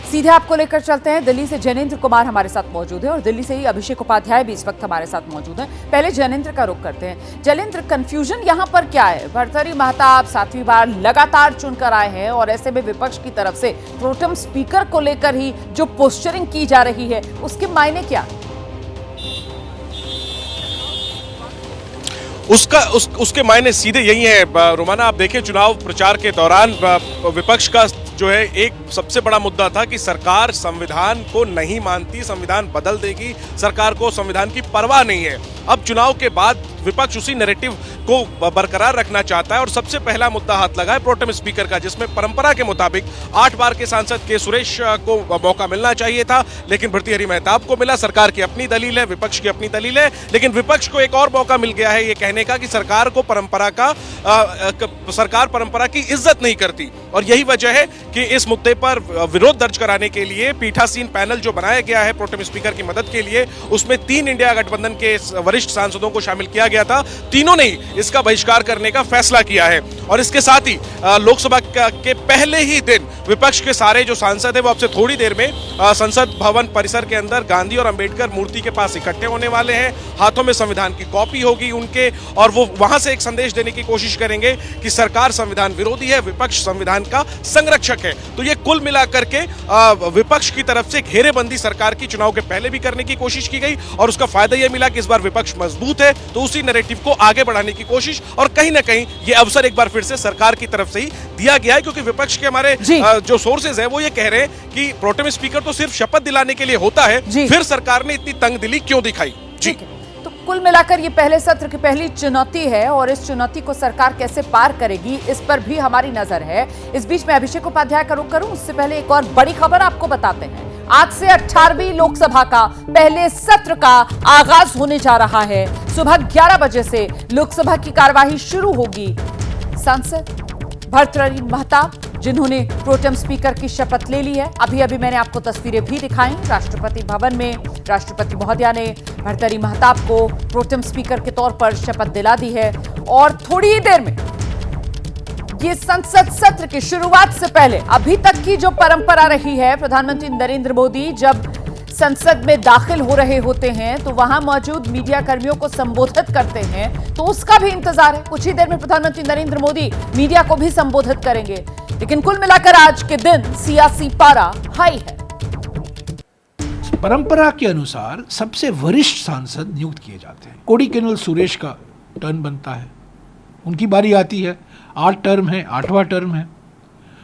सीधे आपको लेकर चलते हैं। दिल्ली से जैनेंद्र कुमार हमारे साथ मौजूद है और दिल्ली से ही अभिषेक उपाध्याय भी इस वक्त हमारे साथ मौजूद हैं। पहले जैनेंद्र का रुख करते हैं। जैनेंद्र, कंफ्यूजन यहां पर क्या है? भर्तृहरि महताब 7वीं बार लगातार चुनकर आए हैं और ऐसे में विपक्ष की तरफ से प्रोटेम स्पीकर को लेकर ही जो पोस्चरिंग की जा रही है उसके मायने क्या? उसके मायने सीधे यही है रोमाना। आप देखें, चुनाव प्रचार के दौरान विपक्ष का जो है एक सबसे बड़ा मुद्दा था कि सरकार संविधान को नहीं मानती, संविधान बदल देगी, सरकार को संविधान की परवाह नहीं है। अब चुनाव के बाद विपक्ष उसी नैरेटिव को बरकरार रखना चाहता है और सबसे पहला मुद्दा हाथ लगा है प्रोटेम स्पीकर का, जिसमें परंपरा के मुताबिक 8 बार के सांसद के सुरेश को मौका मिलना चाहिए था, लेकिन भर्तृहरि महताब को मिला। सरकार की अपनी दलील है, विपक्ष की अपनी दलील है, लेकिन विपक्ष को एक और मौका मिल गया है ये कहने का कि सरकार परंपरा की इज्जत नहीं करती। और यही वजह है कि इस मुद्दे पर विरोध दर्ज कराने के लिए पीठासीन पैनल जो बनाया गया है प्रोटेम स्पीकर की मदद के लिए, उसमें 3 इंडिया गठबंधन के वरिष्ठ सांसदों को शामिल किया गया था। तीनों ने इसका बहिष्कार करने का फैसला किया है और इसके साथ ही लोकसभा के पहले ही दिन विपक्ष के सारे जो सांसद हैं वो अब से थोड़ी देर में संसद भवन परिसर के अंदर गांधी और अंबेडकर मूर्ति के पास इकट्ठे होने वाले हैं। हाथों में संविधान की कॉपी होगी उनके और वो वहां से एक संदेश देने की कोशिश करेंगे कि सरकार संविधान विरोधी है, विपक्ष संविधान का संरक्षक है। तो ये कुल मिलाकर के विपक्ष की तरफ से घेरेबंदी सरकार की चुनाव के पहले भी करने की कोशिश की गई और उसका फायदा यह मिला कि इस बार विपक्ष मजबूत है, तो उसी नैरेटिव को आगे बढ़ाने की कोशिश और कहीं ना कहीं ये अवसर एक बार फिर से सरकार की तरफ से ही दिया गया है, क्योंकि विपक्ष के हमारे जो सोर्सेज हैं वो ये कह रहे हैं कि प्रोटेम स्पीकर तो सिर्फ शपथ दिलाने के लिए होता है, फिर सरकार ने इतनी तंगदिली क्यों दिखाई? जी, तो कुल मिलाकर ये पहले सत्र की पहली चुनौती है और इस चुनौती को सरकार कैसे पार करेगी इस पर भी हमारी नजर है। इस बीच में अभिषेक उपाध्याय का रुख करूं उससे पहले एक और बड़ी खबर आपको बताते हैं। आज से 18वीं लोकसभा का पहले सत्र का आगाज होने जा रहा है। सुबह 11 बजे से लोकसभा की कार्यवाही शुरू होगी। सांसद भर्तृहरि महताब, जिन्होंने प्रोटेम स्पीकर की शपथ ले ली है, अभी अभी मैंने आपको तस्वीरें भी दिखाई। राष्ट्रपति भवन में राष्ट्रपति महोदया ने भर्तृहरि महताब को प्रोटेम स्पीकर के तौर पर शपथ दिला दी है और थोड़ी ही देर में ये संसद सत्र की शुरुआत से पहले अभी तक की जो परंपरा रही है, प्रधानमंत्री नरेंद्र मोदी जब संसद में दाखिल हो रहे होते हैं तो वहां मौजूद मीडिया कर्मियों को संबोधित करते हैं, तो उसका भी इंतजार है। कुछ ही देर में प्रधानमंत्री नरेंद्र मोदी मीडिया को भी संबोधित करेंगे। लेकिन कुल मिलाकर आज के दिन सियासी पारा हाई है। परंपरा के अनुसार सबसे वरिष्ठ सांसद नियुक्त किए जाते हैं। कोड़ीकेनेल सुरेश का टर्न बनता है, उनकी बारी आती है। 8 टर्म है, 8वां टर्म है,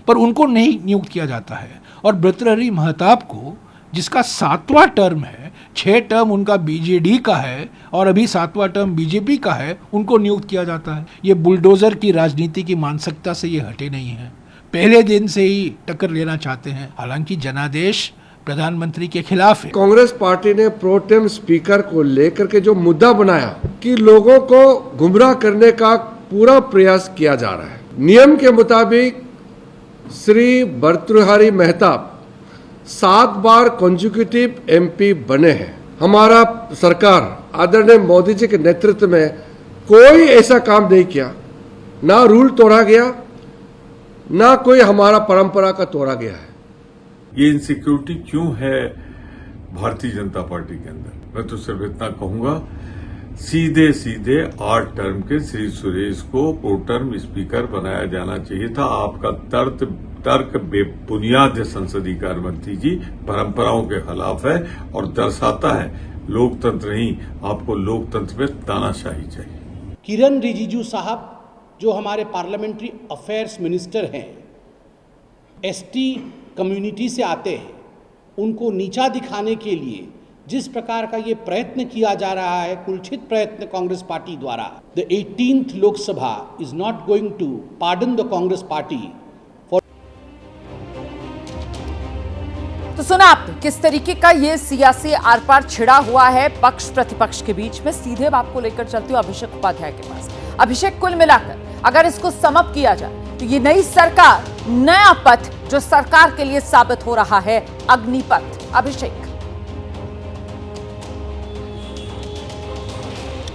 पर उनको नहीं नियुक्त किया जाता है। और भर्तृहरि महताब को, जिसका 7वां टर्म है, 6 टर्म उनका बीजेडी का है और अभी 7वां टर्म बीजेपी का है, उनको नियुक्त किया जाता है। ये बुलडोजर की राजनीति की मानसिकता से ये हटे नहीं है, पहले दिन से ही टक्कर लेना चाहते हैं। हालांकि जनादेश प्रधानमंत्री के खिलाफ है। कांग्रेस पार्टी ने प्रोटेम स्पीकर को लेकर के जो मुद्दा बनाया कि लोगों को गुमराह करने का पूरा प्रयास किया जा रहा है। नियम के मुताबिक श्री भर्तृहरि महताब 7 बार कॉन्जिक्यूटिव एमपी बने हैं। हमारा सरकार आदरणीय मोदी जी के नेतृत्व में कोई ऐसा काम नहीं किया, ना रूल तोड़ा गया, ना कोई हमारा परंपरा का तोड़ा गया है। ये इनसिक्योरिटी क्यों है भारतीय जनता पार्टी के अंदर? मैं तो सिर्फ इतना कहूंगा, सीधे 8 टर्म के श्री सुरेश को प्रोटेम स्पीकर बनाया जाना चाहिए था। आपका तर्क बेबुनियाद है संसदीय कार्य मंत्री जी, परंपराओं के खिलाफ है और दर्शाता है लोकतंत्र नहीं, आपको लोकतंत्र में तानाशाही चाहिए। किरण रिजिजू साहब जो हमारे पार्लियामेंट्री अफेयर्स मिनिस्टर हैं, एसटी कम्युनिटी से आते हैं, उनको नीचा दिखाने के लिए जिस प्रकार का ये प्रयत्न किया जा रहा है, कुलछित प्रयत्न कांग्रेस पार्टी द्वारा, the 18th Lok Sabha is not going to pardon the Congress party. तो सुना आपने किस तरीके का ये सियासी आर पार छिड़ा हुआ है पक्ष प्रतिपक्ष के बीच में। सीधे आपको लेकर चलती हूँ अभिषेक उपाध्याय के पास। अभिषेक, कुल मिलाकर अगर इसको समअप किया जाए तो ये नई सरकार, नया पथ जो सरकार के लिए साबित हो रहा है, अग्निपथ। अभिषेक,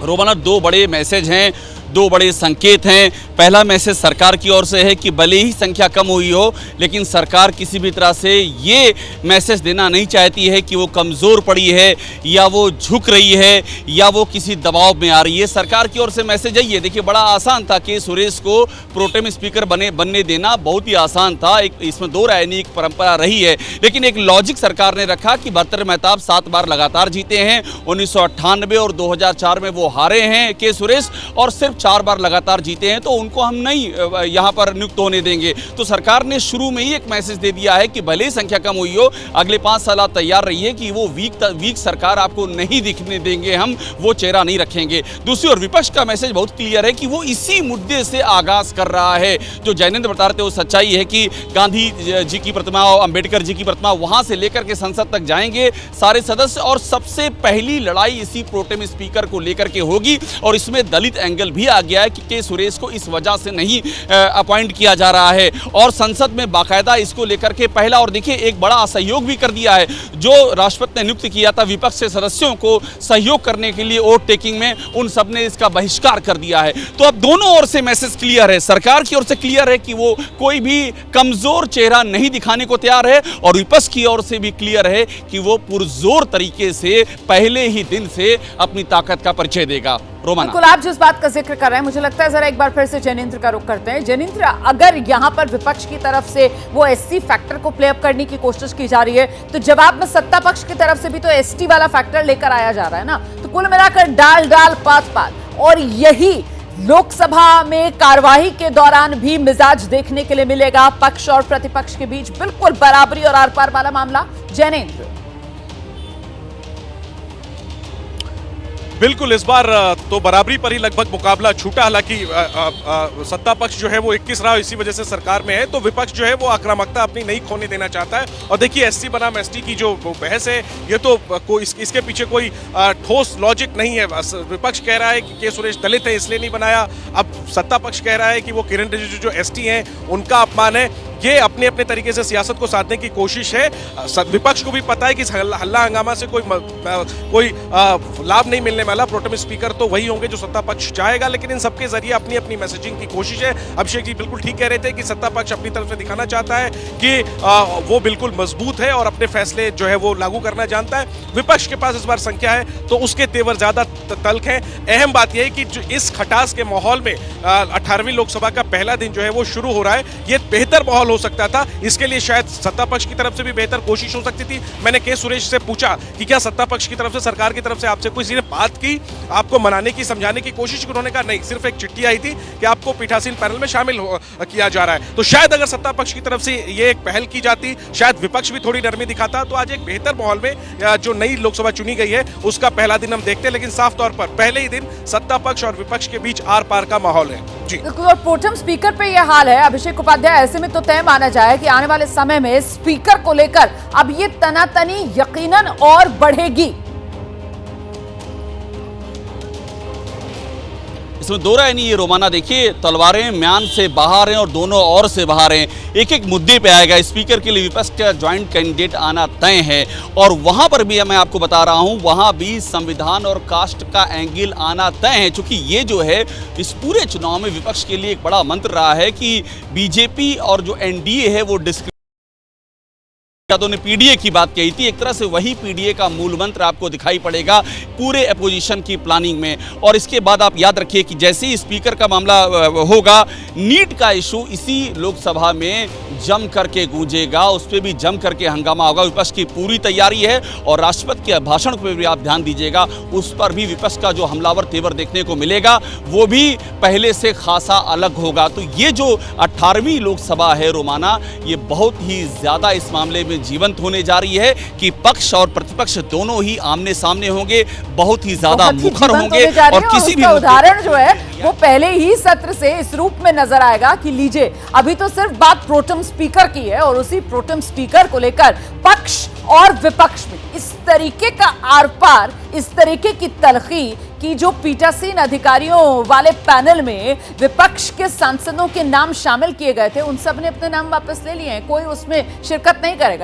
रोमाना 2 बड़े मैसेज हैं, 2 बड़े संकेत हैं। पहला मैसेज सरकार की ओर से है कि भले ही संख्या कम हुई हो, लेकिन सरकार किसी भी तरह से ये मैसेज देना नहीं चाहती है कि वो कमज़ोर पड़ी है या वो झुक रही है या वो किसी दबाव में आ रही है। सरकार की ओर से मैसेज है ये। देखिए, बड़ा आसान था कि सुरेश को प्रोटेम स्पीकर बनने देना, बहुत ही आसान था। इसमें दो राय नहीं, एक परंपरा रही है, लेकिन एक लॉजिक सरकार ने रखा कि भर्तृहरि मेहताब 7 बार लगातार जीते हैं। 1998 और 2004 में वो हारे हैं के सुरेश, और सिर्फ 4 बार लगातार जीते हैं, तो उनको हम नहीं यहाँ पर नियुक्त होने देंगे। तो सरकार ने शुरू में ही एक मैसेज दे दिया है कि भले ही संख्या कम हुई हो, अगले 5 साल आप तैयार रहिए कि वो वीक सरकार आपको नहीं दिखने देंगे, हम वो चेहरा नहीं रखेंगे। दूसरी ओर विपक्ष का मैसेज बहुत क्लियर है कि वो इसी मुद्दे से आगाज कर रहा है। जो जैनेंद्र बता रहे थे वो सच्चाई है कि गांधी जी की प्रतिमा और अंबेडकर जी की प्रतिमा, वहां से लेकर के संसद तक जाएंगे सारे सदस्य, और सबसे पहली लड़ाई इसी प्रोटेम स्पीकर को लेकर के होगी। और इसमें दलित एंगल भी आ गया है कि के सुरेश को इस वजह से नहीं अपॉइंट किया जा रहा है, और संसद में बाकायदा इसको लेकर के पहला, और देखिए एक बड़ा असहयोग भी कर दिया है। जो राष्ट्रपति ने नियुक्त किया था विपक्ष के सदस्यों को सहयोग करने के लिए वोट टेकिंग में, उन सब ने इसका बहिष्कार कर दिया है। तो अब दोनों ओर से मैसेज क्लियर है। सरकार की ओर से क्लियर है कि वो कोई भी कमजोर चेहरा नहीं दिखाने को तैयार है, और विपक्ष की ओर से भी क्लियर है कि वो पुरजोर तरीके से पहले ही दिन से अपनी ताकत का परिचय देगा। रोमाना, बिल्कुल, आप जिस बात का जिक्र कर रहे हैं, मुझे लगता है जरा एक बार फिर से जैनेंद्र का रुख करते हैं। जैनेंद्र, अगर यहां पर विपक्ष की तरफ से वो एससी फैक्टर को प्ले अप करने की कोशिश की जा रही है, तो जवाब में सत्ता पक्ष की तरफ से भी तो एसटी वाला फैक्टर लेकर आया जा रहा है ना। तो कुल मिलाकर डाल डाल पात पात, और यही लोकसभा में कार्यवाही के दौरान भी मिजाज देखने के लिए मिलेगा। पक्ष और प्रतिपक्ष के बीच बिल्कुल बराबरी और आर पार वाला मामला। जैनेंद्र, बिल्कुल, इस बार तो बराबरी पर ही लगभग मुकाबला छूटा। हालांकि सत्ता पक्ष जो है वो 21 रहा, इसी वजह से सरकार में है, तो विपक्ष जो है वो आक्रामकता अपनी नहीं खोने देना चाहता है। और देखिए, एससी बनाम एसटी की जो बहस है, ये तो इसके पीछे कोई ठोस लॉजिक नहीं है। विपक्ष कह रहा है कि के सुरेश दलित है इसलिए नहीं बनाया, अब सत्ता पक्ष कह रहा है कि वो किरण रिजिजू जो एसटी हैं उनका अपमान है। ये अपने अपने तरीके से सियासत को साधने की कोशिश है। विपक्ष को भी पता है कि हल्ला हंगामा से कोई लाभ नहीं मिलने वाला। प्रोटेम स्पीकर तो वही होंगे जो सत्ता पक्ष चाहेगा, लेकिन इन सबके जरिए अपनी अपनी मैसेजिंग की कोशिश है। अभिषेक जी बिल्कुल ठीक कह रहे थे कि सत्ता पक्ष अपनी तरफ से दिखाना चाहता है कि वो बिल्कुल मजबूत है और अपने फैसले जो है वो लागू करना जानता है। विपक्ष के पास इस बार संख्या है तो उसके तेवर ज्यादा तल्ख हैं। अहम बात यह है कि जो इस खटास के माहौल में 18वीं लोकसभा का पहला दिन जो है वो शुरू हो रहा है, ये बेहतर माहौल हो सकता था। इसके लिए शायद सत्ता पक्ष की तरफ से भी बेहतर कोशिश हो सकती थी। मैंने के सुरेश से पूछा कि क्या सत्ता पक्ष की तरफ से, सरकार की तरफ से आपसे कोई सिर्फ बात की, आपको मनाने की, समझाने की कोशिश? उन्होंने कहा नहीं, सिर्फ एक चिट्ठी आई थी कि आपको पीठासीन पैनल में शामिल किया जा रहा है। तो शायद अगर सत्ता पक्ष की तरफ से ये एक पहल की जाती, शायद विपक्ष भी थोड़ी नरमी दिखाता, तो आज एक बेहतर माहौल में जो नई लोकसभा चुनी गई है उसका पहला दिन हम देखते हैं। लेकिन साफ तौर पर पहले ही दिन सत्ता पक्ष और विपक्ष के बीच आर पार का माहौल है। जी, और प्रोटेम स्पीकर पे यह हाल है अभिषेक उपाध्याय, ऐसे में तो तय माना जाए कि आने वाले समय में स्पीकर को लेकर अब ये तनातनी यकीनन और बढ़ेगी। इसमें दो राय नहीं है रोमाना। देखिए, तलवारें म्यान से बाहर हैं और दोनों ओर से बाहर हैं। एक एक मुद्दे पे आएगा। स्पीकर के लिए विपक्ष का ज्वाइंट कैंडिडेट आना तय है, और वहां पर भी मैं आपको बता रहा हूं, वहां भी संविधान और कास्ट का एंगल आना तय है। क्योंकि ये जो है इस पूरे चुनाव में विपक्ष के लिए एक बड़ा मंत्र रहा है कि बीजेपी और जो एनडीए है वो यादव ने पीडीए की बात कही थी। एक तरह से वही पीडीए का मूल मंत्र आपको दिखाई पड़ेगा पूरे अपोजिशन की प्लानिंग में। और इसके बाद आप याद रखिए कि जैसे ही स्पीकर का मामला होगा, नीट का इशू इसी लोकसभा में जम करके गूंजेगा, उस पर भी जम करके हंगामा होगा। विपक्ष की पूरी तैयारी है, और राष्ट्रपति के भाषण पर भी आप ध्यान दीजिएगा, उस पर भी विपक्ष का जो हमलावर तेवर देखने को मिलेगा वो भी पहले से खासा अलग होगा। तो ये जो 18वीं लोकसभा है रोमाना, ये बहुत ही ज्यादा इस मामले में जीवंत होने जा रही है कि पक्ष और प्रतिपक्ष दोनों ही आमने सामने होंगे, बहुत ही ज्यादा मुखर होंगे। और किसी भी उदाहरण जो है वो पहले ही सत्र से इस रूप में नजर आएगा कि लीजिए, अभी तो सिर्फ बात प्रोटेम स्पीकर की है, और उसी प्रोटेम स्पीकर को लेकर पक्ष और विपक्ष में इस तरीके का आर पार, इस तरीके की तलखी कि जो पीठासीन अधिकारियों वाले पैनल में विपक्ष के सांसदों के नाम शामिल किए गए थे, उन सब ने अपने नाम वापस ले लिए हैं। कोई उसमें शिरकत नहीं करेगा।